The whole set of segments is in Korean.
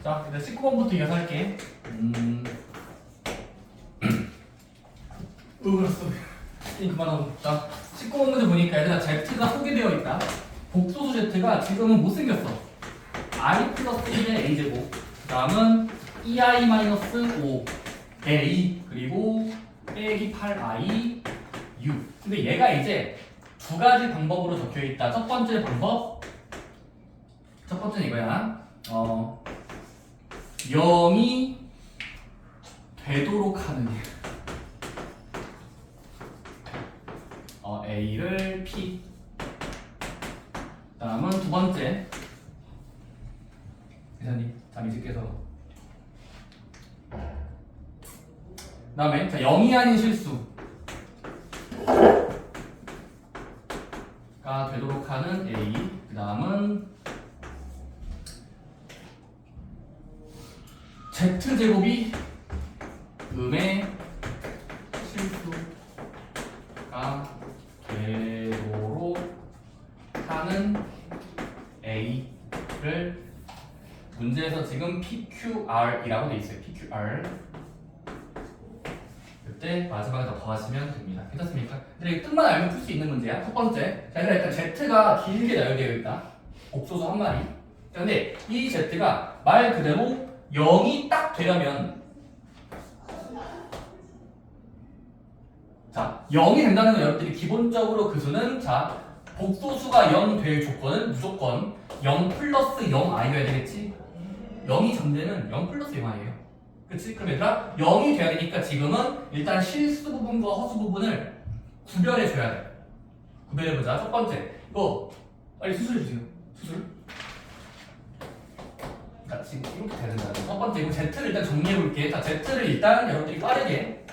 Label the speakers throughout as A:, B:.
A: 자, 일단 19번부터 이어서 할게. 그렇어. 그만하고. 자, 19번 문제 보니까 얘들아 Z가 소개되어 있다. 복소수 Z가 지금은 못생겼어. I 플러스 1의 A제곱. 그 다음은 EI 마이너스 5 A 그리고 빼기 8I U. 근데 얘가 이제 두 가지 방법으로 적혀 있다. 첫 번째 방법. 첫 번째는 이거야. 0이 되도록 하는 A를 P. 다음은 두 번째. 회사님, 잠이직께서. 다음에 0이 아닌 실수가 되도록 하는 A. 그 다음은 Z제곱이 음의 실수가 되도록 하는 A를 문제에서 지금 PQR이라고 돼 있어요. PQR. 그때 마지막에 더 더하시면 됩니다. 괜찮습니까? 근데 뜻만 알면 풀 수 있는 문제야. 첫 번째. 자, 일단 Z가 길게 나열되어 있다. 복소수 한 마리. 자, 근데 이 Z가 말 그대로 0이 딱 되려면, 자, 0이 된다는 건 여러분들이 기본적으로 그 수는, 자, 복소수가 0 될 조건은 무조건 0 플러스 0i여야 되겠지? 0이 전제는 0 플러스 0i예요. 그치? 그럼 얘들아 0이 돼야 되니까 지금은 일단 실수 부분과 허수 부분을 구별해줘야 돼. 구별해보자. 첫 번째, 이거 빨리 수술해주세요. 수술. 그러니까 지금 이렇게 돼야 된다. 첫 번째, 이거 Z를 일단 정리해볼게. 자, Z를 일단 여러분들이 빠르게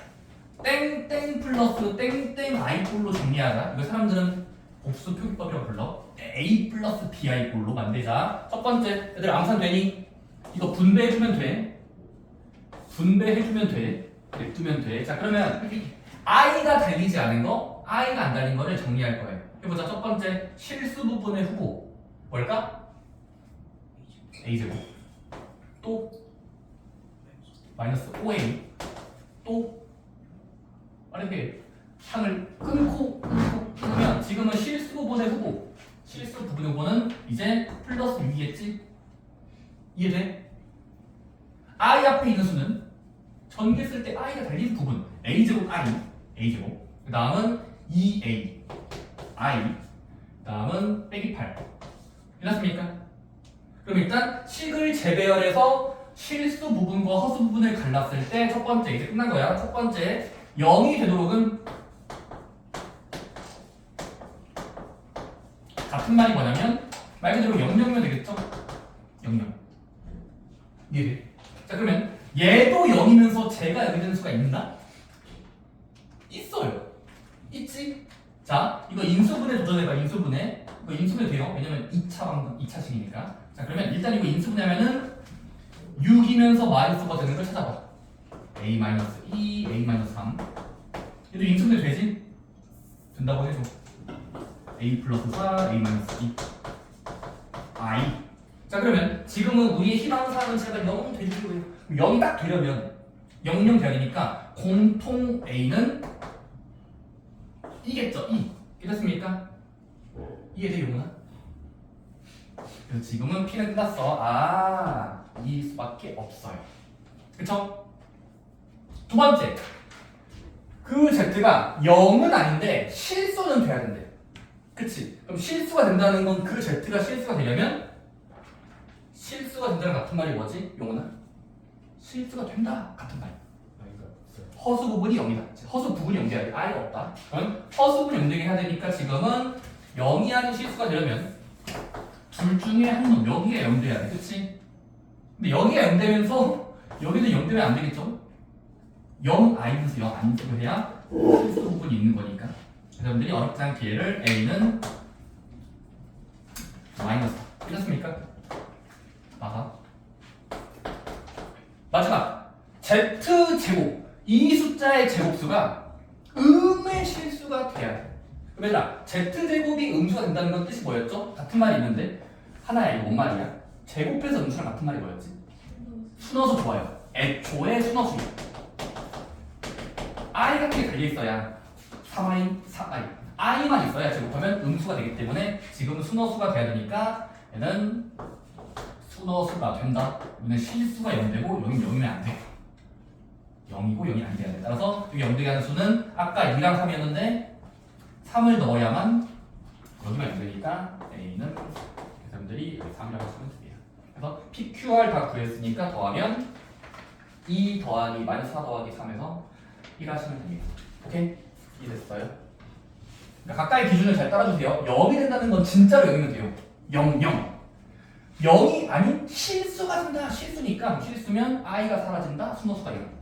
A: 땡땡 플러스 땡땡 i 꼴로 정리하자. 이거 사람들은 복수 표기법이라고 불러. A 플러스 bi 꼴로 만들자. 첫 번째, 얘들 암산 되니? 이거 분배해주면 돼. 분배해주면 돼. 냅두면 돼. 자, 그러면 i가 달리지 않은 거, i가 안 달린 거를 정리할 거예요. 해보자. 첫 번째, 실수 부분의 후보. 뭘까? a제곱. 또 마이너스 5a. 또 이렇게 창을 끊으면 지금은 실수 부분의 후보. 실수 부분의 후보는 이제 플러스 6이겠지? 이해돼? i 앞에 있는 수는 전개 쓸 때 i가 달린 부분 a제곱 i, a제곱. 그 다음은 2a, i. 그 다음은 빼기 8. 끝났습니까? 그럼 일단 식을 재배열해서 실수 부분과 허수 부분을 갈랐을 때 첫 번째 이제 끝난 거야. 첫 번째 0이 되도록은 같은 말이 뭐냐면 말 그대로 0이면 되겠죠? 0. 이해돼? 자, 그러면 얘도 0이면서 쟤가 0이 되는 수가 있나? 있어요. 있지? 자, 이거 인수분해 도전해봐. 인수분해. 이거 인수분해 돼요. 왜냐면 2차 방금 2차식이니까. 자, 그러면 일단 이거 인수분해하면은 6이면서 마이너스가 되는 걸 찾아봐. A-2, A-3. 얘도 인수분해 되지? 된다고 해줘. A 플러스 4, A-2. I. 자, 그러면 지금은 우리의 희망사항은 제가 0 되주고요. 0이 딱 되려면 00 돼야 되니까 공통 A는 이겠죠? 2. 이렇습니까? 이해돼, 용은아? 그래서 지금은 P는 끝났어. 이 수밖에 없어요. 그쵸? 두 번째, 그 Z가 0은 아닌데 실수는 돼야 된대. 그치? 그럼 실수가 된다는 건 그 Z가 실수가 되려면 실수가 된다는 같은 말이 뭐지? 용은아? 실수가 된다 같은 말. 허수 부분이 0이다. 허수 부분이 0돼야 돼. i가 없다. 그럼 허수 부분이 0되게 해야 되니까 지금은 0이 아닌 실수가 되려면 둘 중에 한 놈, 여기가 0 돼야 돼. 그치? 근데 여기가 0 되면서 여기도 0 되면 안 되겠죠? 0 아니면서 0 아니고 해야 실수 부분이 있는 거니까. 여러분들이 어렵지 않게 얘를 A는 마이너스. 끝났습니까? 마지막 Z제곱. 이 숫자의 제곱수가 음의 실수가 돼야 돼. 그럼 얘들아 z제곱이 음수가 된다는 건 뜻이 뭐였죠? 같은 말이 있는데 하나야 이거 뭔 말이야? 제곱해서 음수랑 같은 말이 뭐였지? 순어수 좋아요. 애초에 순어수야. i 같은 게 달려있어야 3i, 4i i만 있어야 제곱하면 음수가 되기 때문에 지금은 순어수가 돼야 되니까 얘는 순어수가 된다. 여기는 실수가 0되고 여기는 0이면 안 돼. 0이고 0이 안 돼야 돼. 따라서 여기 0되게 하는 수는 아까 2랑 3이었는데 3을 넣어야만 여기가 0되니까 A는 계산들이 3이라고 하시면 됩니다. 그래서 PQR 다 구했으니까 더하면 2 더하기 마이너스 4 더하기 3에서 1 하시면 됩니다. 오케이? 이해됐어요? 그러니까 각각의 기준을 잘 따라주세요. 0이 된다는 건 진짜로 0이면 돼요. 0, 0. 0이 아닌 실수가 된다. 실수니까 실수면 i가 사라진다. 순호수가 0.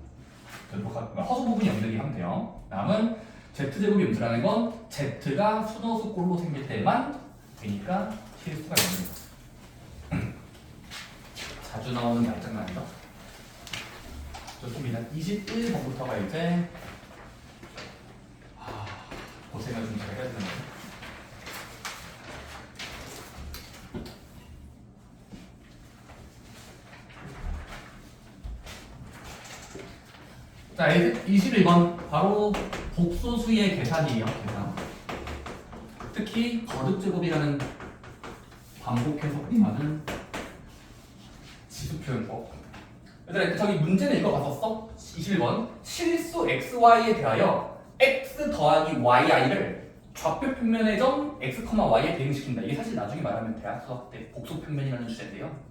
A: 허수 부분이 0되게 하면 돼요. 다음은 z제곱이 음수라는 건 z가 순호수 꼴로 생길 때만 되니까 실수가 0입니다. 자주 나오는 말장난이죠. 좋습니다. 21번부터가 이제 고생을 좀 잘 해야 되는데. 자, 21번 바로 복소수의 계산이에요. 계산. 특히 거듭제곱이라는 반복해서 구하는 지수표현법. 얘들아, 저기 문제는 읽어봤었어? 21번 실수 xy에 대하여 x 더하기 yi를 좌표 평면의 점 x, y에 대응시킨다. 이게 사실 나중에 말하면 대학 수학 때 복수 평면이라는 주제인데요.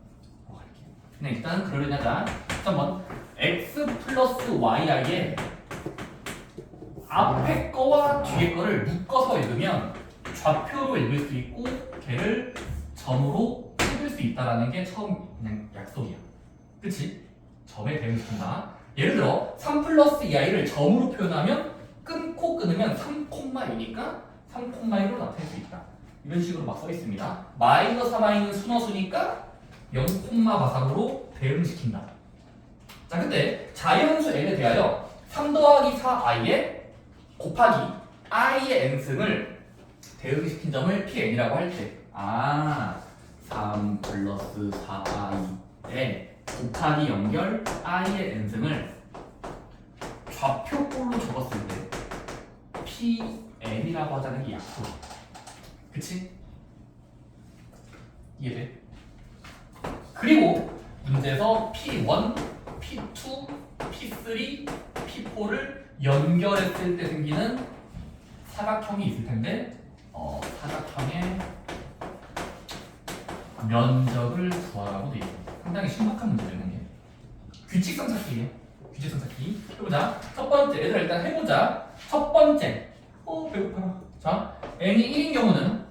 A: 그냥 일단 그러려니 하자. 한번 x 플러스 yi에 앞에 거와 뒤에 거를 묶어서 읽으면 좌표로 읽을 수 있고 걔를 점으로 찍을 수 있다라는 게 처음 그냥 약속이야. 그치? 점에 대응시킨다. 예를 들어 3 플러스 2i를 점으로 표현하면 끊고 끊으면 3,2니까 3,2로 나타낼 수 있다. 이런 식으로 막 써 있습니다. 마이너스 3i는 순어수니까 0,마사으로 대응시킨다. 자, 근데 자연수 n에 대하여 3 더하기 4i에 곱하기 i의 n승을 대응시킨 점을 pn이라고 할 때 3 플러스 4i에 곱하기 연결 i의 n승을 좌표꼴로 적었을 때 pn이라고 하자는 게 약속이야. 그치? 이해돼? 그리고 문제에서 P1, P2, P3, P4를 연결했을 때 생기는 사각형이 있을 텐데 사각형의 면적을 구하라고 되어 있습니다. 상당히 신박한 문제였는 게 규칙성 찾기예요. 규칙성 찾기. 해보자. 첫 번째, 얘들아 일단 해보자. 첫 번째. 배고파라. 자, n이 1인 경우는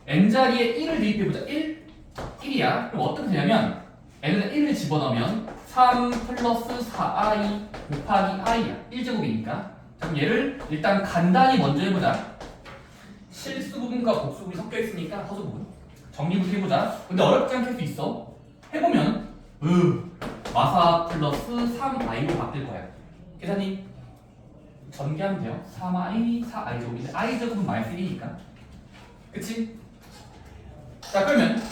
A: n자리에 1을 대입해보자. 1이야. 그럼 어떻게 되냐면 n에다 1을 집어넣으면 3 플러스 4i 곱하기 i야. 1제곱이니까. 그럼 얘를 일단 간단히 먼저 해보자. 실수 부분과 복수 부분이 섞여 있으니까 허수 부분. 정리부터 해보자. 근데 어렵지 않게 할 수 있어. 해보면 마사 플러스 3i로 바뀔 거야. 계산이 전개하면 돼요. 3i, 4i 제곱인데 i 제곱은 마이너스 1이니까. 그치? 자, 그러면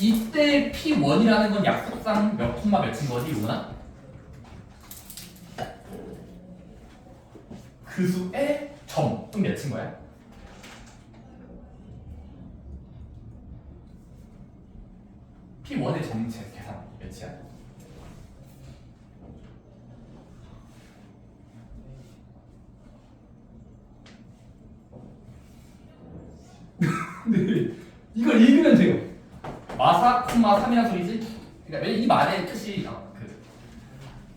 A: 이때 P1이라는 건 약속상 몇 콤마 몇인 거지, 이거나? 그 수의 점은 몇인 거야? P1의 점 계산 몇이야? 네, 이걸 읽으면 돼요. 마사, 3이란 소리지? 그러니까 이 말의 뜻이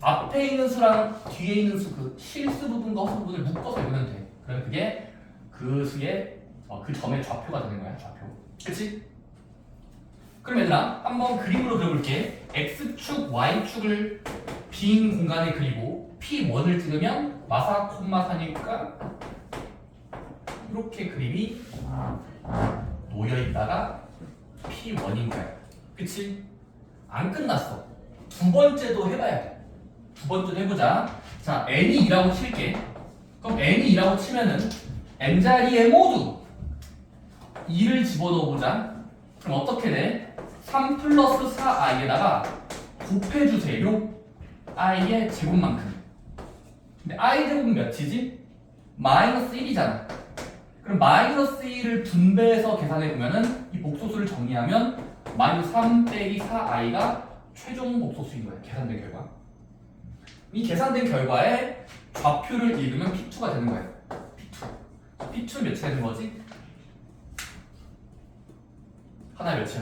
A: 앞에 있는 수랑 뒤에 있는 수, 그 실수 부분과 허수 부분을 묶어서 읽으면 돼. 그러면 그게 그 수의 그 점의 좌표가 되는 거야, 좌표. 그치? 그럼 얘들아, 한번 그림으로 그려볼게. x축, y축을 빈 공간에 그리고 P1을 찍으면 마사, 4니까 이렇게 그림이 놓여있다가 P1인 거야. 그치? 안 끝났어. 두 번째도 해봐야 돼. 두 번째도 해보자. 자, n이 2라고 칠게. 그럼 n이 2라고 치면은 n자리에 모두 2를 집어넣어보자. 그럼 어떻게 돼? 3 플러스 4i에다가 곱해주세요. i의 제곱만큼. 근데 i 제곱은 몇이지? 마이너스 1이잖아. 그럼 마이너스 1을 분배해서 계산해보면은 이 복소수를 정리하면 마이너스 3 빼기 4i가 최종 복소수인 거야. 계산된 결과. 이 계산된 결과에 좌표를 읽으면 P2가 되는 거야. P2. P2는 몇이 되는 거지? 하나 몇이야?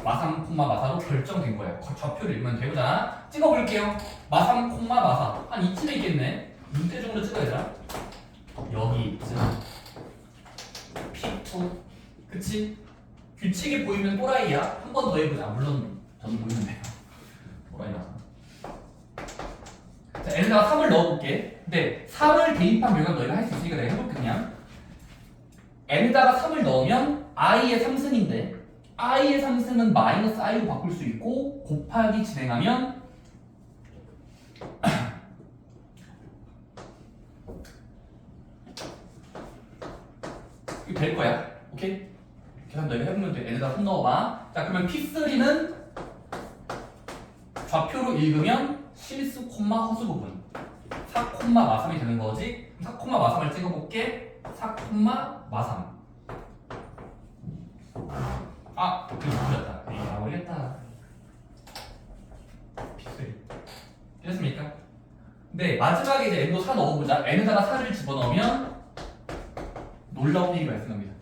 A: 마삼 콤마 마사로 결정된 거야. 좌표를 읽으면 되고잖아. 찍어볼게요. 마삼 콤마 마사 한 이쯤에 있겠네. 눈대중으로 찍어야 되나? 여기쯤 P2. 그치? 규칙이 보이면 또라이야. 한 번 더 해보자. 물론 저는 보이는데요. 또라이라서. 자, n에다가 3을 넣어볼게. 근데 3을 대입한 결과 너희가 할 수 있으니까 내가 해볼게 그냥. n에다가 3을 넣으면 i의 3승인데 i의 3승은 마이너스 i로 바꿀 수 있고 곱하기 진행하면 이거 될 거야. 오케이? 계산 너희가 해보면 돼. n에다가 3 넣어봐. 자 그러면 P3는 좌표로 읽으면 실수 콤마 허수 부분 4 콤마 마3이 되는 거지. 4 콤마 마3을 찍어볼게. 4 콤마 마3. 아, 그게 틀렸다. 아, 모르겠다. P3. 됐습니까? 네, 마지막에 이제 n도 4 넣어보자. n에다가 4를 집어넣으면 놀라운 일이 발생합니다.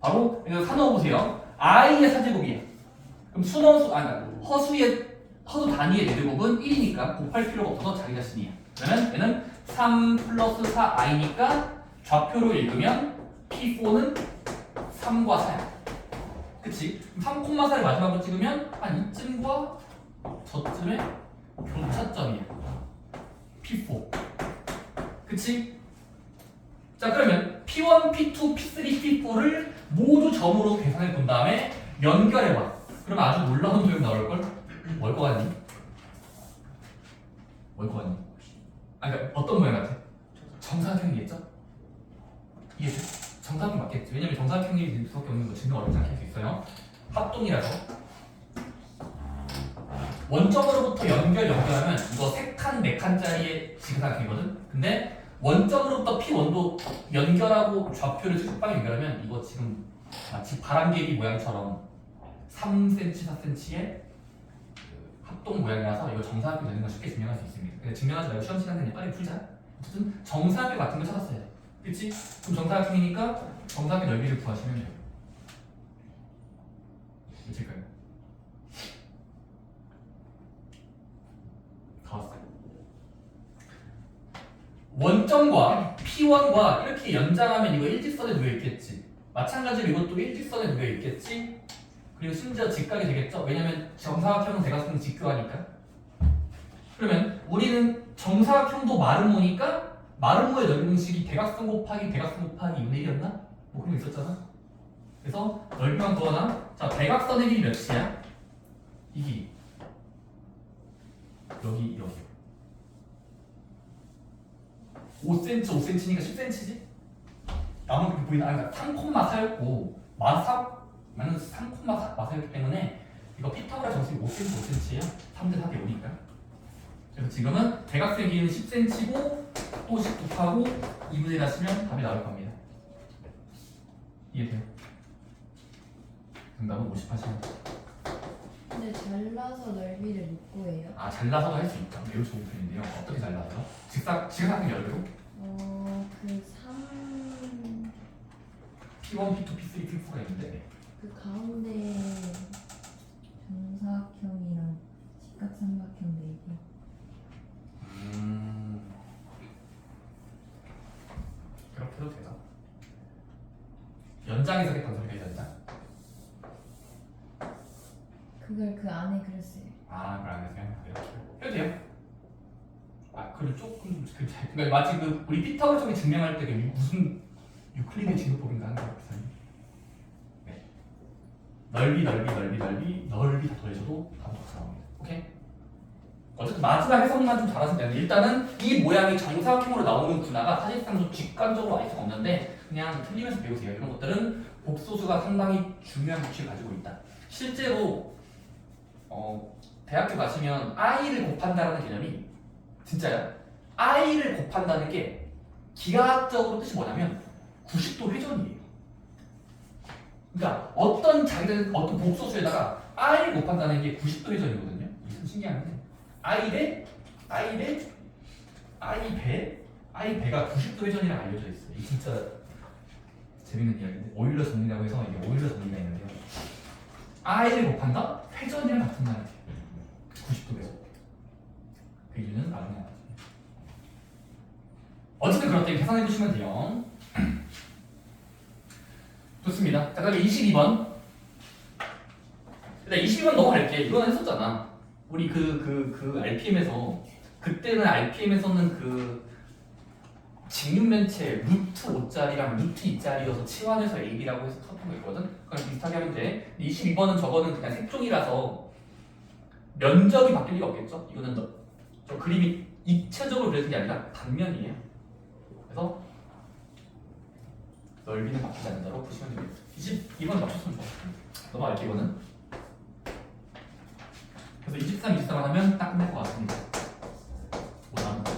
A: 바로 n에다가 4 넣어보세요. i의 4제곱이야. 그럼 순허수, 허수 단위의 4제곱은 1이니까 곱할 필요가 없어서 자기 자신이야. 그러면 얘는 3 플러스 4i니까 좌표로 읽으면 P4는 3과 4야. 그치? 3,4를 마지막으로 찍으면 한 이쯤과 저쯤에 교차점이야. P4. 그치? 자 그러면 P1, P2, P3, P4를 모두 점으로 계산해 본 다음에 연결해봐. 그럼 아주 놀라운 소리가 나올걸? 뭘 거 같니? 뭘 거 같니? 아 그러니까 어떤 모양 같아? 정사각형이겠죠? 이게 정사각형 맞겠지? 왜냐면 정사각형이 될 수밖에 없는 거 증명 어렵지 않게 할 수 있어요. 합동이라서 원점으로부터 연결하면 이거 3칸, 4칸짜리의 지그사각형이거든? 근데 원점으로부터 P1도 연결하고 좌표를 쭉쭉 연결하면 이거 지금 마치 바람개비 모양처럼 3cm, 4cm의 합동 모양이라서 이거 정사각형 되는 건 쉽게 증명할 수 있습니다. 근데 증명하지 말고 시험 시간 되니 빨리 풀자. 어쨌든 정사각형 같은 거 찾았어야 돼. 그치? 그럼 정사각형이니까 정사각형 넓이를 구하시면 돼요. 몇일까요? 다 왔어요. 원점과 P1과 이렇게 연장하면 이거 일직선에 놓여 있겠지. 마찬가지로 이것도 일직선에 놓여 있겠지. 그리고 심지어 직각이 되겠죠. 왜냐면 정사각형은 대각선은 직교하니까. 그러면 우리는 정사각형도 마름모니까 마름모의 넓이 공식이 대각선 곱하기 2분의 1이었나? 뭐 그런 거 있었잖아. 그래서 넓이만 구하나? 자, 대각선의 길이 몇이야? 이 길이. 여기. 5cm, 5cm니까 10cm지? 나는 그렇게 보이나? 그러니까 3,4였고 마는 3,4였기 때문에 이거 피타고라 정식이 5cm, 5cm예요. 3대 4대 5니까. 그래서 지금은 대각선의 길이는 10cm고 또 10 곱하고 2분의 1 하시면 답이 나올 겁니다. 이해돼요? 정답은 50 하시면 돼요.
B: 근데 잘라서 넓이를 못 구해요?
A: 아, 잘라서도 할 수 있다. 매우 좋은 표현인데요. 어떻게 잘라서? 직사각형 열대로?
B: 그 3...
A: P1, P2, P3, P4가 있는데
B: 그 가운데 정사각형이랑 직각삼각형 4개.
A: 그렇게도 되죠. 연장해서 했던 소리가 연장?
B: 그걸 그 안에 그렸어요.
A: 아, 그걸 안 해서요? 해도 돼요. 아, 그걸 조금 그러니까 마치 그 우리 피타고라 쪽에 증명할 때 그 무슨 유클리드의 진도법인가 하는 거 비슷하네. 네. 넓이 다 더해줘도 답은 똑같이 나옵니다. 오케이? 어쨌든 마지막 해석만 좀 잘하시면 되는데 일단은 이 모양이 정사각형으로 나오는 분화가 사실상 좀 직관적으로 알 수가 없는데 그냥 틀리면서 배우세요. 이런 것들은 복소수가 상당히 중요한 위치를 가지고 있다. 실제로 대학교 가시면 i를 곱한다는 개념이 진짜야. i를 곱한다는 게 기하학적으로 뜻이 뭐냐면 90도 회전이에요. 그러니까 자기들 어떤 복소수에다가 i를 곱한다는 게 90도 회전이거든요. 이게 참 신기한데 i 배가 90도 회전이라고 알려져 있어요. 이 진짜 재밌는 이야기인데 오일러 정리라고 해서 이게 오일러 정리가 있는데요. i를 곱한다? 회전이랑 같은 말이에요. 90도 회전. 그 이유는 나중에 알아요. 어쨌든 그렇게 계산해 주시면 돼요. 좋습니다. 자, 그다음에 22번. 일단 22번 넘어갈게. 이거는 했었잖아. 우리 RPM에서 그때는 RPM에서는 직육면체 루트 5짜리랑 루트 2짜리여서 치환해서 AB라고 해서 썼던 거 있거든. 그럼 비슷하게 하면 돼. 22번은 저거는 그냥 색종이라서 면적이 바뀔 리가 없겠죠. 이거는 저 그림이 입체적으로 그려진 게 아니라 단면이에요. 그래서 넓이는 바뀌지 않는다고 보시면 됩니다. 22번 맞췄으면 좋았어요. 넘어갈게요. 이거는. 그래서 23, 24만 하면 딱 끝날 것 같습니다. 뭐 남은 거.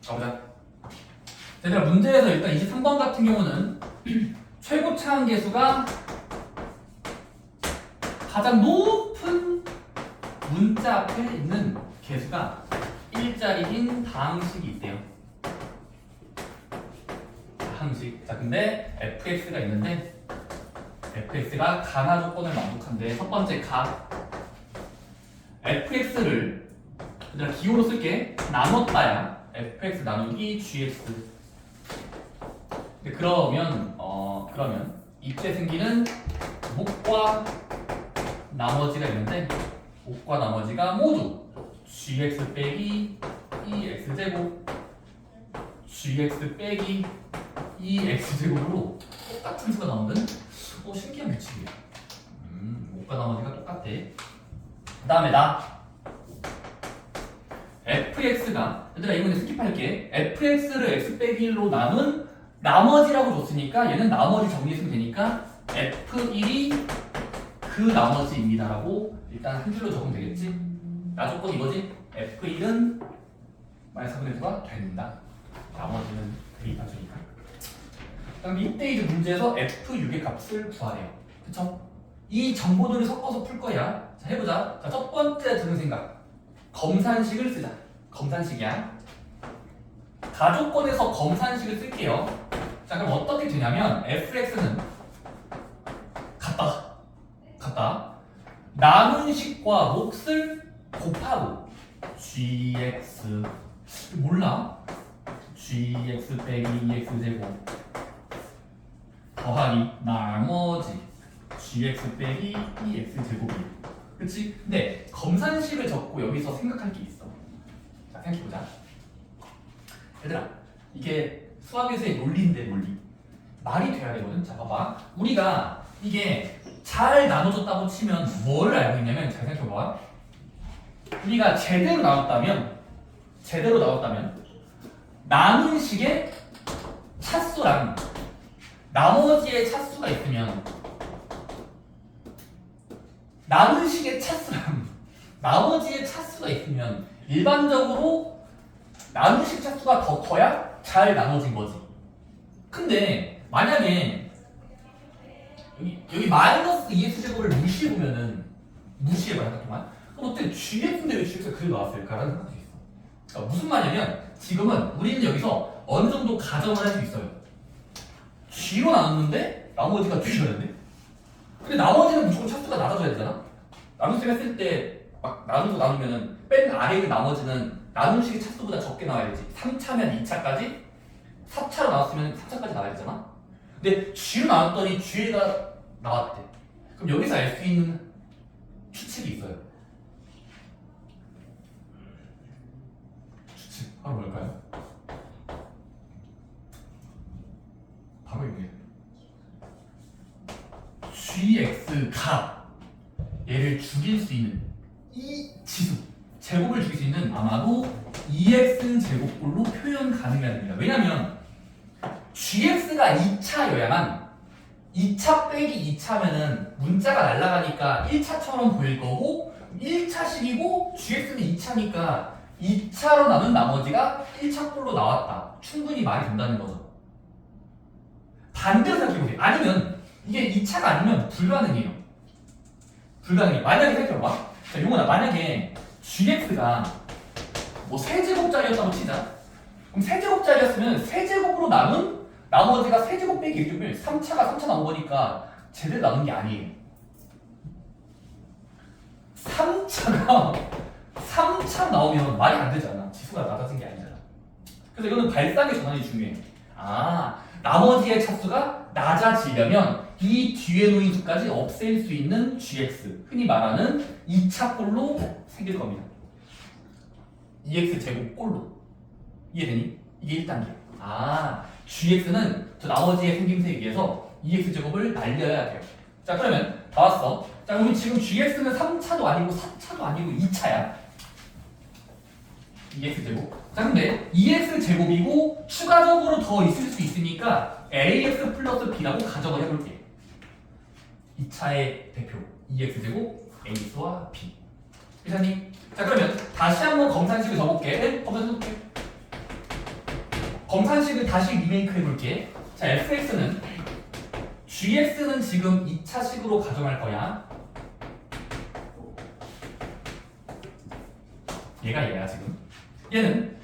A: 가보자. 얘들아 문제에서 일단 23번 같은 경우는 최고 차항계수가 가장 높은 문자 앞에 있는 계수가 1자리인 다항식이 있대요. 다항식. 자, 근데 fx가 있는데 fx가 가나 조건을 만족한데 첫 번째 fx를 얘들아 기호로 쓸게. 나눴다야. fx 나누기 gx. 근데 그러면 이때 생기는 목과 나머지가 있는데 목과 나머지가 모두 gx 빼기 2x제곱 gx 빼기 2x제곱으로 똑같은 수가 나오는 신기한 규칙이에요. 목과 나머지가 똑같아. 그 다음에 fx가 얘들아 이번에 스킵할게. fx를 x 빼기 1로 남은 나머지라고 줬으니까 얘는 나머지 정리했으면 되니까 f1이 그 나머지입니다 라고 일단 한 줄로 적으면 되겠지. 나 조건 이거지. f1은 마이너스 4분의 2가 된다. 나머지는 대입하주니까. 그다음 이때 이제 문제에서 f6의 값을 구하래요. 그쵸? 이 정보들을 섞어서 풀 거야. 자, 해보자. 자, 첫 번째 드는 생각. 검산식을 쓰자. 검산식이야. 가조건에서 검산식을 쓸게요. 자, 그럼 어떻게 되냐면 fx는 같다. 남은 식과 몫을 곱하고 gx 몰라? gx 빼기 2x제곱 더하기 나머지 gx 빼기 2x제곱이에요. 그치? 근데 검산식을 적고 여기서 생각할 게 있어. 자, 생각해보자. 얘들아, 이게 수학에서의 논리인데 논리. 말이 돼야 되거든. 자, 봐봐. 우리가 이게 잘 나눠졌다고 치면 뭘 알고 있냐면 잘 생각해봐. 우리가 제대로 나눴다면 남은 식의 차수랑 나머지의 차수가 있으면 남은 식의 차수랑 나머지의 차수가 있으면 일반적으로 남은 식 차수가 더 커야 잘 나눠진 거지. 근데 만약에 여기 마이너스 2x제곱을 무시해보면은 무시해봐 잠깐만. 그럼 어떻게 gx인데 왜 gx가 그대로 나왔을까라는 생각도 있어. 그러니까 무슨 말이냐면 지금은 우리는 여기서 어느 정도 가정을 할 수 있어요. g로 나눴는데 나머지가 g였는데 근데 나머지는 무조건 차수가 낮아져야 되잖아. 나눗셈 했을 때 막 나누고 나누면은 뺀 아래에 있는 나머지는 나눈 식의 차수보다 적게 나와야 되지. 3차면 2차까지 4차로 나왔으면 3차까지 나와야 되잖아. 근데 g로 나눴더니 g가 나왔대. 그럼 여기서 알 수 있는 추측이 있어요. 추측 바로 뭘까요? 바로 이게 gx가 얘를 죽일 수 있는 이 지수 제곱을 죽일 수 있는 아마도 2x 제곱꼴로 표현 가능해야 됩니다. 왜냐면 gx가 2차여야만 2차 빼기 2차면은 문자가 날아가니까 1차처럼 보일 거고 1차식이고 gx는 2차니까 2차로 남은 나머지가 1차꼴로 나왔다. 충분히 말이 된다는 거죠. 반대로 생각해보세요. 아니면 이게 2차가 아니면 불가능해요. 불가능해. 만약에 생각해봐. 자, 용원아, 만약에 gx가 뭐 세제곱짜리였다고 치자. 그럼 세제곱짜리였으면 세제곱으로 남은 나머지가 세제곱 빼기 1이면 3차가 3차 나온 거니까 제대로 남은 게 아니에요. 3차 나오면 말이 안 되잖아. 지수가 낮아진 게 아니잖아. 그래서 이거는 발상의 전환이 중요해. 아, 나머지의 차수가 낮아지려면 이 뒤에 놓인 수까지 없앨 수 있는 gx, 흔히 말하는 2차 꼴로 생길 겁니다. 2x 제곱 꼴로. 이해되니? 이게 1단계. 아, gx는 저 나머지의 생김새에 의해서 2x 제곱을 날려야 돼요. 자, 그러면 다 왔어. 자, 우리 지금 gx는 3차도 아니고 4차도 아니고 2차야. 2x 제곱. 자, 근데 2x 제곱이고 추가적으로 더 있을 수 있으니까 ax 플러스 b라고 가정을 해볼게. 2차의 대표 2x 제곱 a와 b. 이사님. 자, 그러면 다시 한번 검산식을 적어볼게. 네? 검산식을 검산식을 다시 리메이크 해볼게. 자, fx는 gx는 지금 2차식으로 가정할 거야. 얘야 지금. 얘는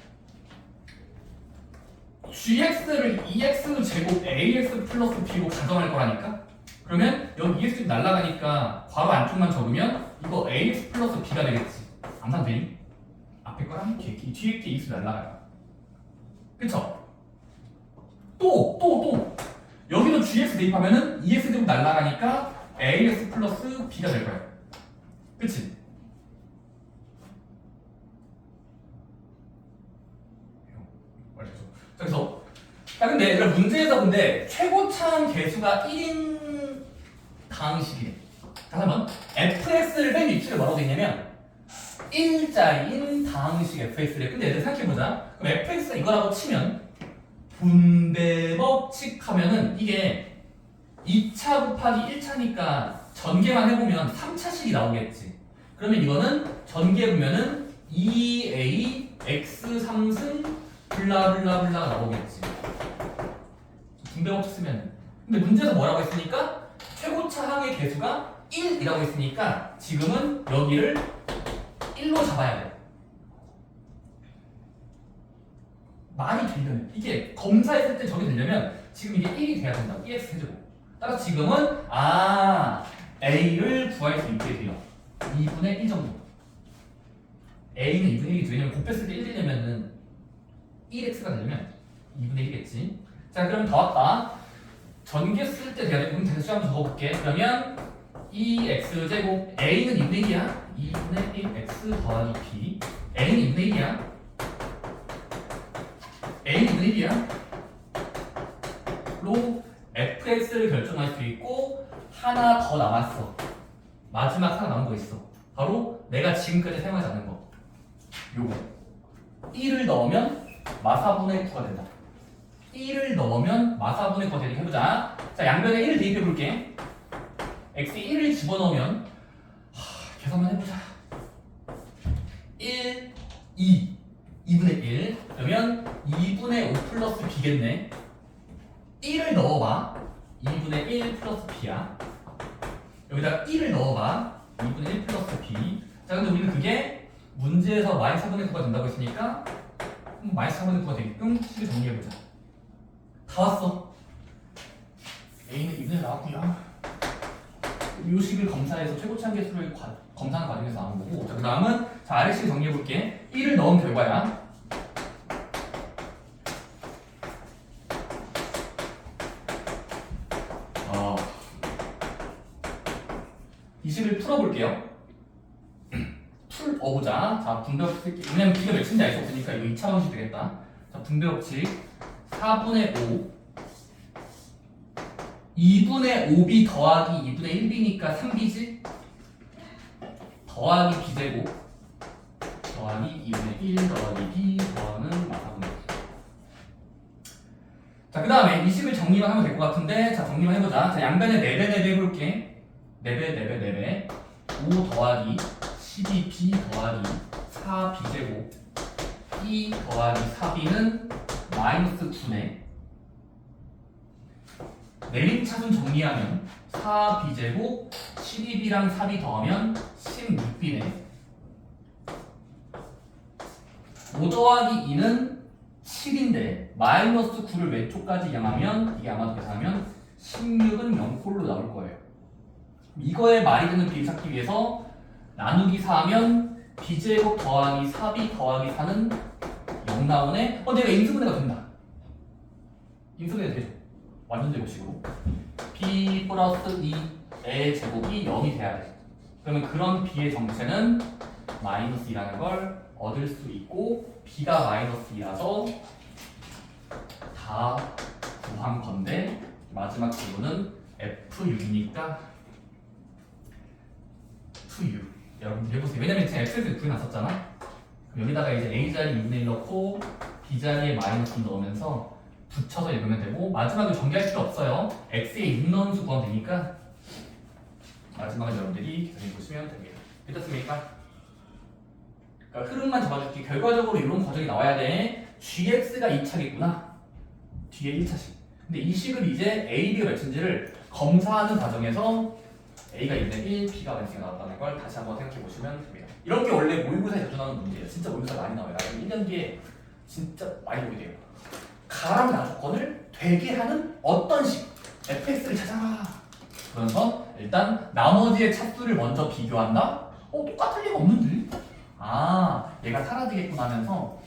A: gx를 2x 제곱 ax 플러스 b로 가정할 거라니까. 그러면 여기 2x 날라가니까 괄호 안쪽만 적으면 이거 ax 플러스 b가 되겠지. 암산되니? 앞에 거랑 뒤에 게 2x 날라가요. 그쵸? 또 여기도 gx 대입하면은 2x 제곱 날라가니까 ax 플러스 b가 될 거야. 그치? 그래서 자, 근데 얘들아 문제에서 근데 최고차항 개수가 1인 당식이래. 다시 한번 fx를 맨 위치를 뭐라고 되냐면 1자인 당식 fx래. 근데 얘들 생각해보자. 그럼 fx가 이거라고 치면 분배법칙 하면은 이게 2차 곱하기 1차니까 전개만 해보면 3차식이 나오겠지. 그러면 이거는 전개해보면은 2a x 3승 블라블라블라가 나오겠지. 분배법칙 쓰면. 근데 문제에서 뭐라고 했으니까 최고차 항의 개수가 1이라고 했으니까 지금은 여기를 1로 잡아야 돼. 말이 되려면 이게 검사했을 때 저게 되려면 지금 이게 1이 돼야 된다고. 2x 세제곱. 따라서 지금은 a를 구할 수 있게 돼요. 2분의 1 정도. a는 2분의 1이 왜냐면 곱했을 때 1 되려면은 1x가 되려면 2분의 1이겠지. 자, 그럼 다 왔다. 전개 쓸 때 돼야 돼. 그럼 대수 한번 적어볼게. 그러면 2x 제곱 a는 2분의 1이야. 2분의 1x 더하기 b. a는 2분의 1이야. a는 2분의 1이야. 로 fx를 결정할 수 있고 하나 더 남았어. 마지막 하나 남은 거 있어. 바로 내가 지금까지 사용하지 않는 거. 요거. 1을 넣으면 마사분의 9가 된다. 1을 넣으면 마사분의 9가 되게 해보자. 자, 양변에 1을 대입해볼게. x에 1을 집어넣으면 계산만 해보자. 1, 2분의 1 그러면 2분의 5 플러스 b겠네. 1을 넣어봐. 2분의 1 플러스 b야. 여기다가 1을 넣어봐. 2분의 1 플러스 b. 자, 근데 우리는 그게 문제에서 마이너스 4분의 9가 된다고 했으니까 마이너스 4분의 9가 되게끔 식을 정리해보자. 다 왔어. a는 2분의 나왔고요. 이 식을 검사해서 최고차항 개수를 검사하는 과정에서 나온 거고. 자, 그 다음은 아래식 정리해볼게. 1을 넣은 결과야. 이 식을 풀어볼게요. 풀어보자. 자, 분배법칙 쓸게. 왜냐면 b가 몇인지 알 수 없으니까 이거 2차 방식 되겠다. 자, 분배법칙 4분의 5 2분의 5b 더하기 2분의 1b니까 3b지? 더하기 b제곱 더하기 2분의 1 더하기 b 더하는 4분의 9. 자, 그 다음에 이 식을 정리만 하면 될 것 같은데, 자, 정리만 해보자. 자, 양변에 4배 해볼게. 4배 5 더하기 12b 더하기 4b제곱 2 더하기 4b는 마이너스 9네. 내림차순 정리하면 4b제곱 12b랑 4b 더하면 16b네. 5 더하기 2는 7인데 마이너스 9를 왼쪽까지 이항하면 이게 아마도 계산하면 16은 0꼴로 나올 거예요. 이거에 말이 되는 비를 찾기 위해서 나누기 4하면 b제곱 더하기 4b 더하기 4는 0 나오네. 근데 왜 인수분해가 된다. 인수분해가 되죠. 완전 제곱식으로 b 플러스 2의 제곱이 0이 돼야 돼. 그러면 그런 b의 정체는 마이너스 2라는 걸 얻을 수 있고 b가 마이너스 2라서 다 구한 건데 마지막 질문은 F6이니까 2U. 여러분 해보세요. 왜냐면 제가 F에서 구해놨었잖아. 그럼 여기다가 이제 A자리 6분의 1 넣고 B자리에 마이너스 2 넣으면서 붙여서 읽으면 되고 마지막에 전개할 필요 없어요. X에 6 넣은 수 구하면 되니까 마지막에 여러분들이 계산해 보시면 됩니다. 됐습니까? 그러니까 흐름만 잡아줄게. 결과적으로 이런 과정이 나와야 돼. GX가 2차겠구나. 뒤에 1차식. 근데 이 식을 이제 A, B가 몇인지를 검사하는 과정에서 A가 2분의 1, B가 마이너스 나왔다는 걸 다시 한번 생각해 보시면 됩니다. 이런 게 원래 모의고사에 자주 나오는 문제예요. 진짜 모의고사 많이 나와요. 나중에 1년 뒤에 진짜 많이 보게 돼요. 가랑 나 조건을 되게 하는 어떤 식 fx를 찾아라. 그래서 일단 나머지의 차수를 먼저 비교한다. 똑같을 리가 없는데. 얘가 사라지겠구나 하면서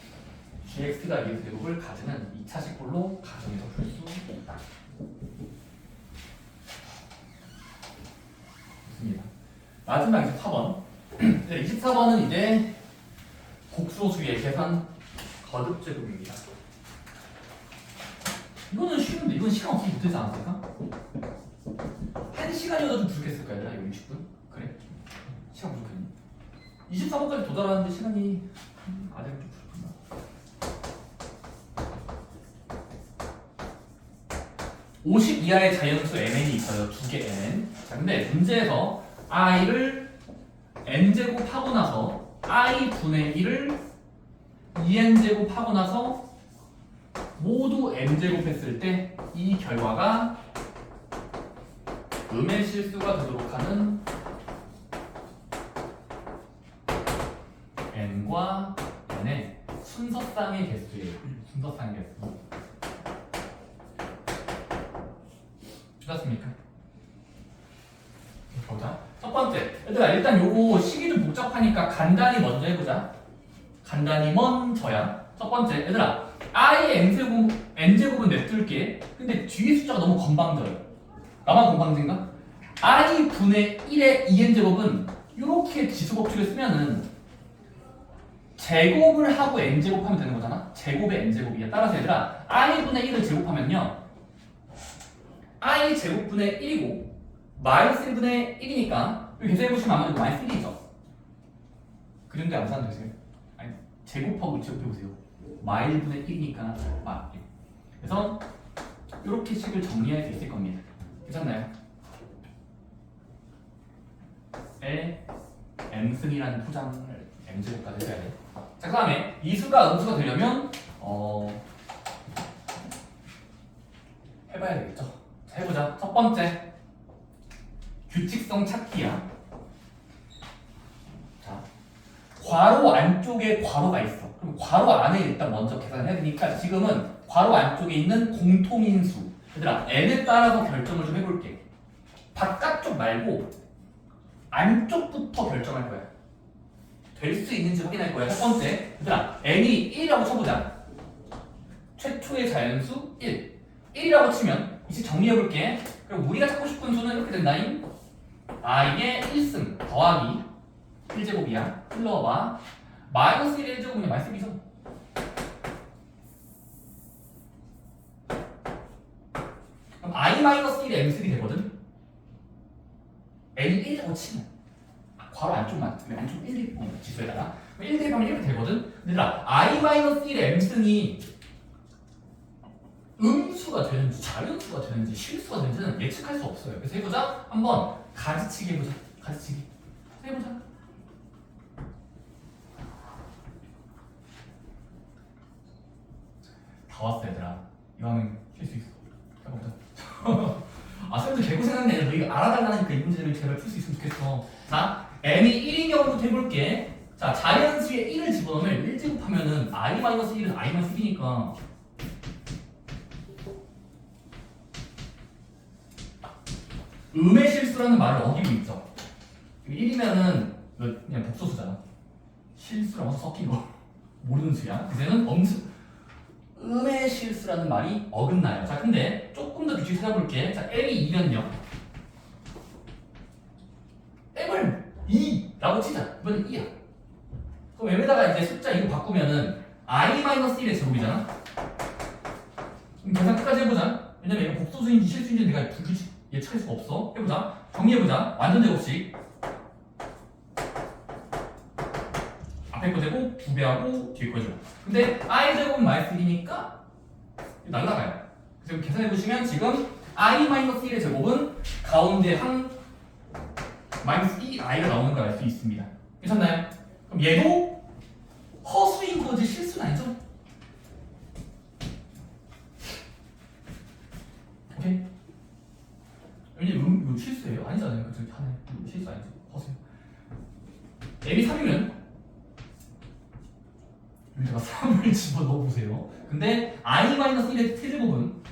A: gx가 2의 제곱을 가지는 2차식 꼴로 가정해서 풀 수 있다. 좋습니다. 마지막 24번. 24번은 이제 곡소수의 계산 거듭 제곱입니다. 이거는 쉬운데 이건 시간 없으면 못하지 않았을까? 1시간이어도 좀 부족했을까 얘들아? 이거 60분? 그래? 시간 부족했니? 24번까지 도달하는데 시간이 아직 좀 부족했나? (50) 이하의 자연수 mn이 있어요. 2개 mn. 자, 근데 문제에서 i를 n제곱 하고 나서 i분의 1을 2n제곱 하고 나서 모두 m제곱 했을 때 이 결과가 음의 실수가 되도록 하는 n과 n의 순서쌍의 개수예요. 순서쌍의 개수. 맞습니까? 보자. 첫 번째, 얘들아 일단 요거 식이 좀 복잡하니까 간단히 먼저 해보자. 간단히 먼저야. 첫 번째, 얘들아 i의 n제곱은 냅둘게. 근데 뒤에 숫자가 너무 건방져요. 나만 건방진가? i분의 1의 2n제곱은 이렇게 지수법칙을 쓰면은 제곱을 하고 n제곱 하면 되는 거잖아. 제곱의 n제곱이야. 따라서 얘들아 i분의 1을 제곱하면요 i 제곱분의 1이고 마이너스 1분의 1이니까 여기 계산해보시면 아무래도 마이너스 1이죠. 그 정도에 암산 되세요? 아니 제곱하고 제곱해보세요. 마일 분의 1이니까 그래서 이렇게 식을 정리할 수 있을 겁니다. 괜찮나요? 에 m승이라는 포장을 m제곱까지 해야 돼. 자, 그 다음에 이수가 음수가 되려면 해봐야 되겠죠. 자, 해보자. 첫 번째 규칙성 찾기야. 자, 괄호 안쪽에 괄호가 있어. 그럼 괄호 안에 일단 먼저 계산을 해야 되니까 지금은 괄호 안쪽에 있는 공통인수 얘들아 n에 따라서 결정을 좀 해볼게. 바깥쪽 말고 안쪽부터 결정할 거야. 될 수 있는지 확인할 거야. 첫 번째 얘들아 n이 1이라고 쳐보자. 최초의 자연수 1 1이라고 치면 이제 정리해볼게. 그럼 우리가 찾고 싶은 수는 이렇게 된다잉. 이게 1승 더하기 1제곱이야. 흘러봐. 마이너스 1의 1제곱이면 마이너스 1이죠. 그럼 i i-1의 m승이 되거든. n이 1이라고 치면 괄호 안쪽만 안쪽 1 지수에다가 1 대입하면 이렇게 되거든. 얘들아 i-1의 m승이 음수가 되는지 자연수가 되는지 실수가 되는지는 예측할 수 없어요. 그래서 해보자. 한번 가지치기 해보자. 가지치기 해보자. 다 왔어 얘들아. 이거 하면 쉴 수 있어. 해보자. 아 쌤도 개고생했네. 너 이거 알아달라니까 이 문제를 제발 풀 수 있으면 좋겠어. 자 m이 1인 경우부터 해볼게. 자 자연수에 1을 집어넣으면 1제곱하면은 i-1은 i-1이니까 음의 실수라는 말을 어기고 있죠. 1이면은 그냥 복소수잖아. 실수랑 어서 섞인 거 모르는 수야. 이제는 음의 실수라는 말이 어긋나요. 자 근데 조금 더 규칙 찾아볼게. 자 m이 2면요. m을 2라고 치자. 이번엔 2야. 그럼 m에다가 이제 숫자 2로 바꾸면은 i-1의 제곱이잖아. 그럼 계산 끝까지 해보자. 왜냐면 이거 복소수인지 실수인지 내가 불규칙 예측할 수가 없어. 해보자. 정리해보자. 완전 제곱식. 앞에 거 제곱 2배하고 뒤에 거 제곱. 근데 i 제곱은 -1이니까 날라가요. 그래서 계산해보시면 지금 i-1의 제곱은 가운데 한 -2i가 나오는 걸 알 수 있습니다. 괜찮나요? 그럼 얘도 허수인 거지 실수는 아니죠? 오케이? 왜냐면 이거 실수예요? 아니잖아요. 그쵸? 하네. 실수 아니죠? 허수요. m이 3이면 여기다가 3을 집어넣어보세요. 근데 i-1의 t제곱은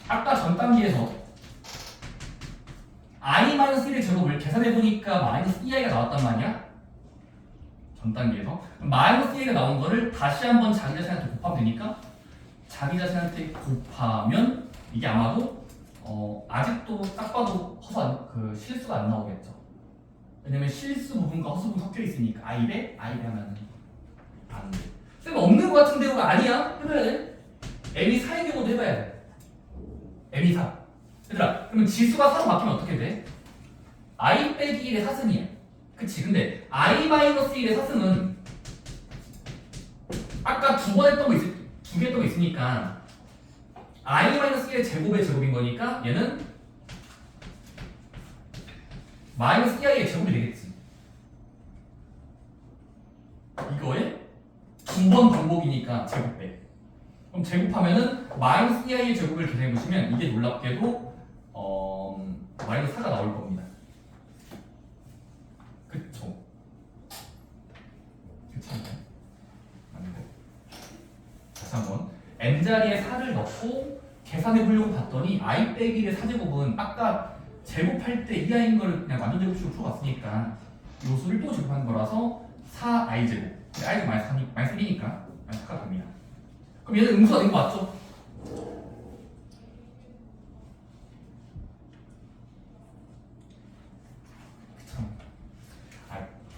A: 아까 전 단계에서 i-1의 제곱을 계산해보니까 -2i가 나왔단 말이야. 전 단계에서 -2i가 나온 거를 다시 한번 자기 자신한테 곱하면 되니까 자기 자신한테 곱하면 이게 아마도 아직도 딱 봐도 실수가 안 나오겠죠. 왜냐면 실수 부분과 허수 부분 섞여 있으니까 i 대 하면은 안 돼. 쌤 없는 거 같은데 그거 아니야? 해봐야 돼. m이 4의 경우도 해봐야 돼. m이 4. 얘들아 그러면 지수가 4로 바뀌면 어떻게 돼? i 빼기 1의 4승이야. 그치? 근데 i-1의 4승은 아까 두 개 했던 거 있으니까 i-1의 제곱의 제곱인 거니까 얘는 -2i의 제곱이 되겠지. 이거에 두 번 반복이니까 제곱배. 그럼 제곱하면은 -2i의 제곱을 계산해 보시면 이게 놀랍게도 -4가 나올 겁니다. 그쵸? 괜찮나요? 아닌데. 다시 한번 n자리에 4를 넣고 계산해 보려고 봤더니 i 빼기 1의 4제곱은 아까 제곱할 때 2i인 걸 그냥 완전 제곱식으로 풀어봤으니까 요 수를 또 제곱한 거라서 4i 제곱. i가 -3이니까 -4가 됩니다. 그럼 얘는 음수가 된 거 맞죠? 참,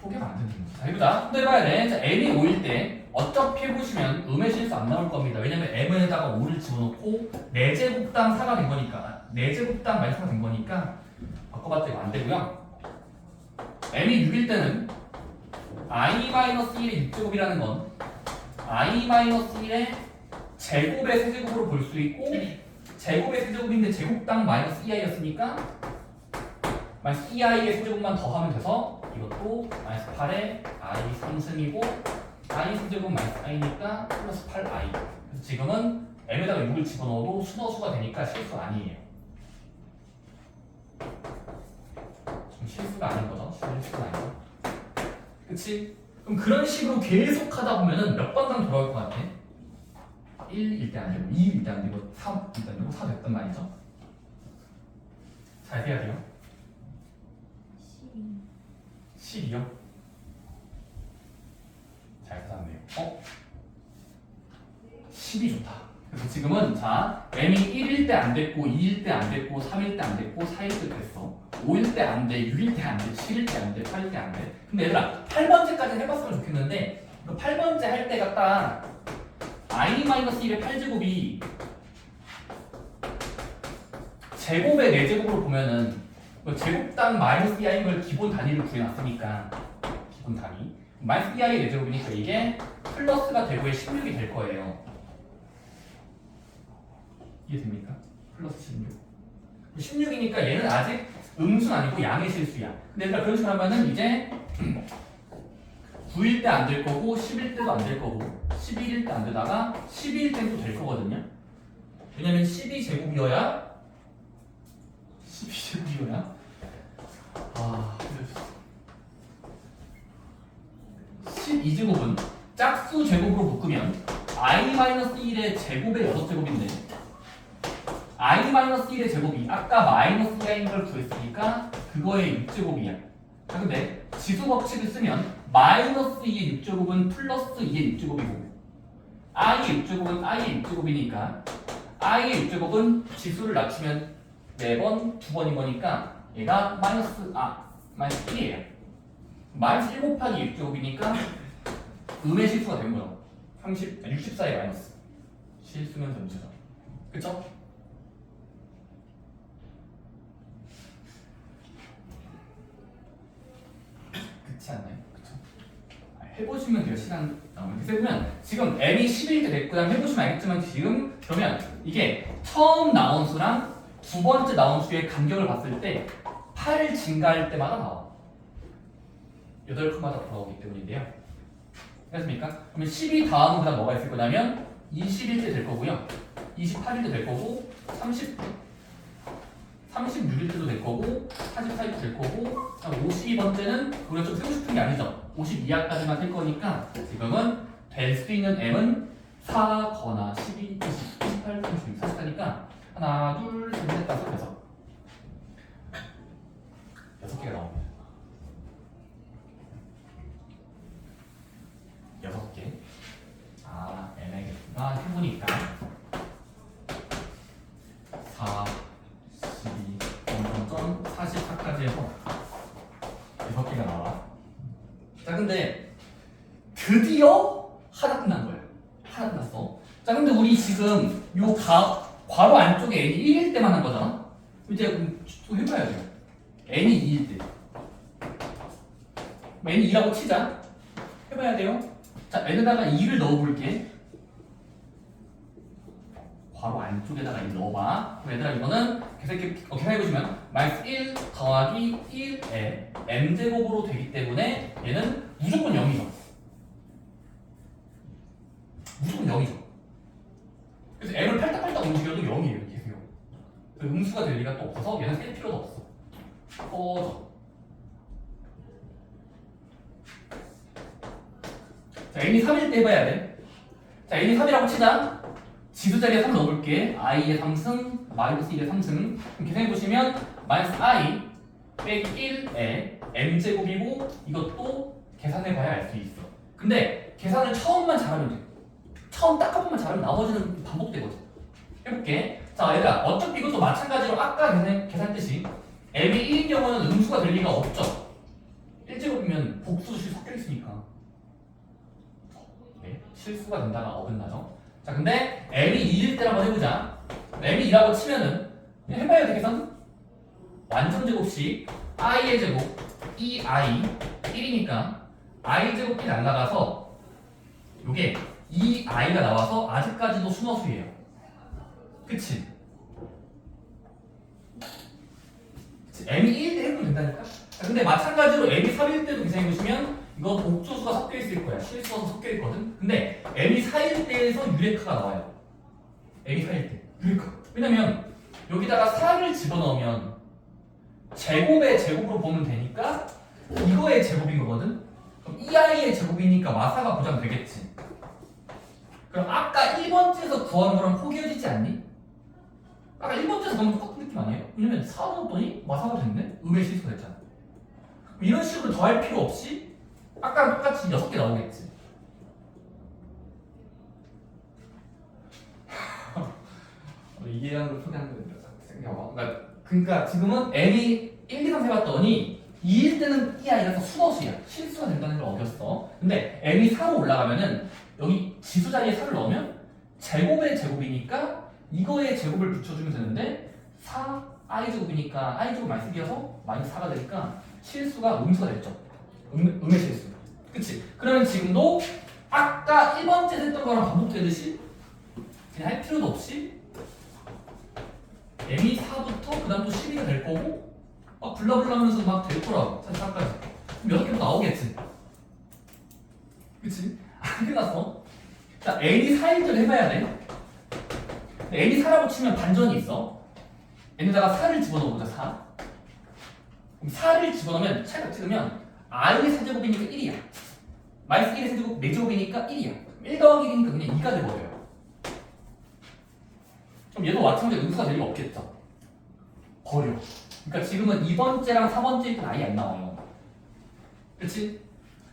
A: 포기하면 안 되는 거지. 자, 해보자. 또 해봐야 돼. 자, m이 5일 때 어차피 해보시면 음의 실수 안 나올 겁니다. 왜냐면 m에다가 5를 집어넣고 4제곱당 4가 된 거니까 4제곱당 -4가 된 거니까 바꿔봤자 이거 안 되고요. m이 6일 때는 i-1의 6제곱이라는 건 i-1의 제곱의 세제곱으로 볼 수 있고 제곱의 세제곱인데 제곱당 -2i였으니까 -2i의 세제곱만 더하면 돼서 이것도 -8의 i 3승이고 i 세제곱 -i니까 플러스 8i. 그래서 지금은 m에다가 6을 집어넣어도 수너수가 되니까 실수가 아니에요. 좀 실수가 아닌 거죠. 실수가 아니죠. 그치? 그럼 그런 식으로 계속 하다 보면은 몇 번당 돌아올 것 같아? 1일 때 안 되고 2일 때 안 되고 3일 때 안 되고 4 됐단 말이죠. 잘 돼야 돼요. 12요? 잘 찾았네요. 10이 좋다. 그래서 지금은 자 m이 1일 때 안 됐고 2일 때 안 됐고 3일 때 안 됐고 4일 때 됐어. 5일 때 안 돼, 6일 때 안 돼, 7일 때 안 돼, 8일 때 안 돼. 근데 얘들아 8번째까지 해봤으면 좋겠는데 그 8번째 할 때가 딱 i-1의 8제곱이 제곱의 4제곱으로 보면은 제곱당 마이너스 2i인 걸 기본 단위를 구해놨으니까 기본 단위 마이너스 2i의 4제곱이니까 이게 플러스가 되고의 16이 될 거예요. 이해됩니까? 플러스 16 16이니까 얘는 아직 음수는 아니고 양의 실수야. 근데 얘들아 그런 식으로 하면은 이제 9일 때 안 될 거고 10일 때도 안 될 거고 11일 때 안 되다가 12일 때도 될 거거든요. 왜냐면 12제곱이어야 12제곱은 짝수 제곱으로 묶으면 i-1의 제곱의 6제곱인데 i-1의 제곱이 아까 마이너스 2in 걸 구했으니까 그거의 6제곱이야. 자 근데 지수 법칙을 쓰면 마이너스 2의 6제곱은 플러스 2의 6제곱이고 i의 6제곱은 i의 6제곱이니까 i의 6제곱은 지수를 낮추면 4번, 2번인 거니까 얘가 마이너스 1이에요. 마이너스 1 곱하기 6제곱이니까 음의 실수가 되는 거죠. 64의 마이너스 실수면 점수죠. 그쵸? 그렇지 않나요? 그쵸? 해보시면 돼요. 시간 나오면. 그래서 보면 지금 m이 11일 때 됐고 그다음 해보시면 알겠지만 지금 그러면 이게 처음 나온 수랑 두 번째 나온 수의 간격을 봤을 때 8 증가할 때마다 나와. 8칸마다 돌아오기 때문인데요. 됐습니까? 그러면 12 다음은 그다음 뭐가 있을 거냐면 21일 때 될 거고요. 28일 때 될 거고 36일 때도 될 거고 44일 때 될 거고 52번째는 우리가 좀 세고 싶은 게 아니죠. 52화까지만 될 거니까 지금은 될 수 있는 m은 4거나 12, 28, 36, 44니까 하나, 둘, 셋, 넷, 다섯, 여섯 6개가 나옵니다. 6개. n의 개수가 해보니까 4, 12, 44까지 해서 6개가 나와. 자, 근데 드디어 하나 끝난 거예요. 하나 끝났어. 자, 근데 우리 지금 요 괄호 안쪽에 n이 1일 때만 한 거잖아? 이제 또 해봐야 돼요. n이 2일 때. n이 2라고 치자. 해봐야 돼요. 자, n에다가 2를 넣어볼게. 괄호 안쪽에다가 2 넣어봐. 그럼 얘들아 이거는 계산해보시면 마이너스 1 더하기 1에 m제곱으로 되기 때문에 얘는 무조건 0이죠. 무조건 0이죠. 그래서 m을 팔딱팔딱 움직여도 0이에요. 계세요. 음수가 될 리가 또 없어서 얘는 셀 필요도 없어. 꺼져. 자, n이 3일 때 해봐야 돼. 자, n이 3이라고 치자. 지수 자리에 3 넣어볼게. i의 3승, 마이너스 1의 3승. 그럼 계산해보시면 마이너스 i 빼기 1에 m제곱이고 이것도 계산해봐야 알 수 있어. 근데 계산을 처음만 잘하면 돼. 처음 딱 한 번만 잘하면 나머지는 반복되거든. 해볼게. 자, 얘들아 어차피 이것도 마찬가지로 아까 계산했듯이 m이 1인 경우는 음수가 될 리가 없죠. 1제곱이면 복수수 섞여있으니까 네, 실수가 된다가 어긋나죠. 자, 근데 m이 2일 때를 한번 해보자. m이 2라고 치면은 해봐야 돼. 계산 완전 제곱씩 i의 제곱 2i 1이니까 i 제곱이 날라가서 요게 2i가 나와서 아직까지도 순허수예요. 그치? m이 1일 때 해보면 된다니까? 자, 근데 마찬가지로 m이 3일 때도 계산해보시면 이거 복소수가 섞여있을 거야. 실수가 섞여있거든? 근데 m이 4일 때에서 유레카가 나와요. m이 4일 때 유레카. 왜냐면 여기다가 4를 집어넣으면 제곱의 제곱으로 보면 되니까 이거의 제곱인 거거든? 그럼 2i의 제곱이니까 마사가 보장되겠지. 그럼 아까 1번째에서 구한 거랑 포개어지지 않니? 아까 1번째에서 너무 똑같은 느낌 아니에요? 왜냐면 4 넣었더니 마사가 됐네? 음의 실수가 됐잖아. 이런 식으로 더할 필요 없이 아까랑 똑같이 6개 나오겠지. 이해한 걸 포기한 거니까. 그러니까 지금은 m이 1, 2, 3 해봤더니 2일 때는 이아이라서 순허수야. 실수가 된다는 걸 어겼어. 근데 m이 4로 올라가면은 여기 지수 자리에 4를 넣으면 제곱의 제곱이니까 이거의 제곱을 붙여주면 되는데 4 i제곱이니까 i제곱 많이 쓰기여서 마이너스 4가 되니까 실수가 음수가 됐죠. 음의 실수. 그치? 그러면 지금도 아까 1번째 했던 거랑 반복되듯이 그냥 할 필요도 없이 m이 4부터 그 다음 또 12가 될 거고 막 블라블라 하면서 막 될 거라고. 사실 4까지. 그럼 6개도 나오겠지. 그치? 안 끝났어. 자, n이 4일 줄 해봐야 돼. n이 4라고 치면 반전이 있어. n에다가 4를 집어넣어보자. 4. 그럼 4를 집어넣으면 차이가 찍으면 i의 세제곱이니까 1이야. 마이너스 1의 세제곱 4제곱이니까 1이야. 1 더하기 1이니까 그냥 2가 돼버려요. 그럼 얘도 마찬가지로 음수가 될 리가 없겠죠. 버려. 그러니까 지금은 2번째랑 4번째 일단 아예 안 나와요. 그렇지?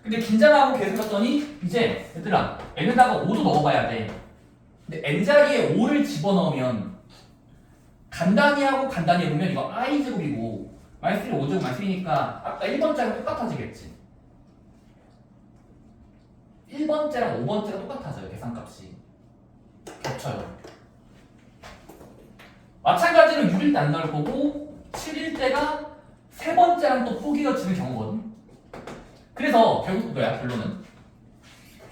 A: 근데 긴장하고 계속 했더니 이제 얘들아 n에다가 5도 넣어봐야 돼. 근데 n자리에 5를 집어넣으면 간단히 하고 간단히 해보면 이거 i제곱이고 마이너스 1 5제곱 마이너스 1이니까 아까 1번째랑 똑같아지겠지. 1번째랑 5번째가 똑같아져요. 계산값이 겹쳐요. 마찬가지로 6일 때 안 나올 거고 7일 때가 세 번째랑 또 포기가 지는 경우거든. 그래서 결국 그거야.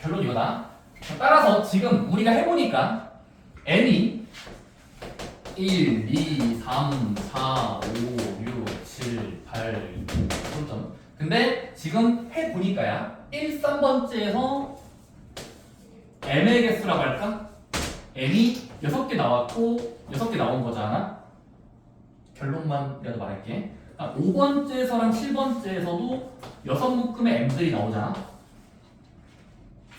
A: 결론 이거다. 따라서 지금 우리가 해보니까 n이 1, 2, 3, 4, 5, 6, 7, 8, 9점. 근데 지금 해보니까야 1, 3번째에서 m의 개수라고 할까? m이 6개 나왔고 6개 나온 거잖아. 결론만이라도 말할게. 5번째에서랑 7번째에서도 6묶음의 m들이 나오잖아.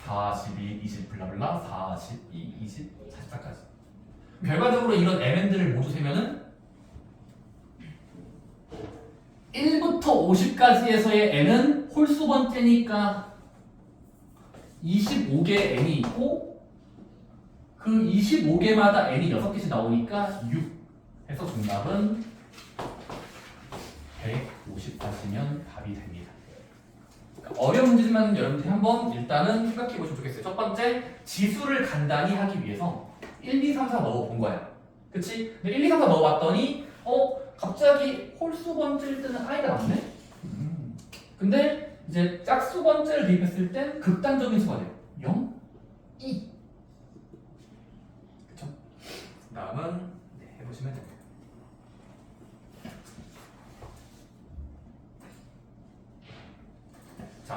A: 42, 20 블라블라 42, 20, 44까지. 결과적으로 이런 mn들을 모두 세면은 1부터 50까지에서의 n은 홀수 번째니까 25개의 n이 있고 그 25개마다 n이 6개씩 나오니까 6 해서 정답은 154시면 답이 됩니다. 그러니까 어려운 문제지만 여러분들이 한번 일단은 생각해 보시면 좋겠어요. 첫 번째, 지수를 간단히 하기 위해서 1, 2, 3, 4 넣어본 거야. 그치? 근데 1, 2, 3, 4 넣어봤더니 갑자기 홀수 번째일 때는 i가 남네? 근데 이제 짝수 번째를 대입했을 땐 극단적인 수가 돼요. 0, 2